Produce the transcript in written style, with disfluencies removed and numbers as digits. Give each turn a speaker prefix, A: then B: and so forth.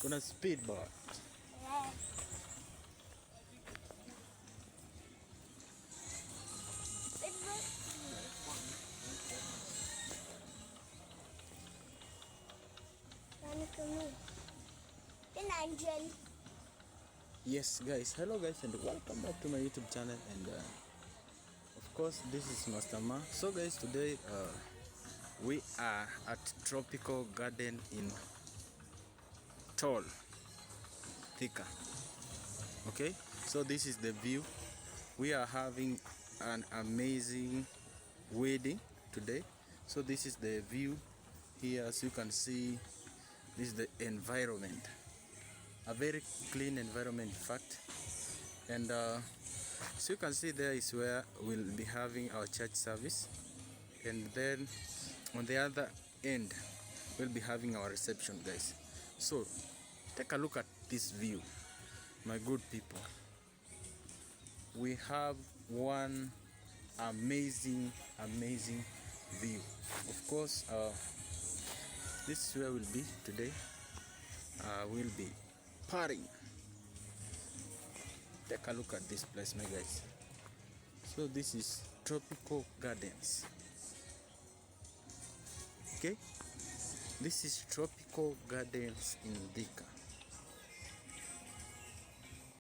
A: Kuna speedboat.
B: Yeah. An angel.
A: Yes guys, hello guys and welcome back to my YouTube channel, and of course this is Master Ma. So guys, today we are at Tropical Garden in Tol, Thika. Okay, so this is the view. We are having an amazing wedding today. So this is the view here. As you can see, this is the environment, a very clean environment in fact. And so you can see there is where we'll be having our church service, and then on the other end we'll be having our reception, guys. So take a look at this view, my good people. We have one amazing view. Of course, this is where we'll be today. We'll be partying. Take a look at this place, my guys. So this is Tropical Gardens. Okay, this is Tropical Gardens in Thika.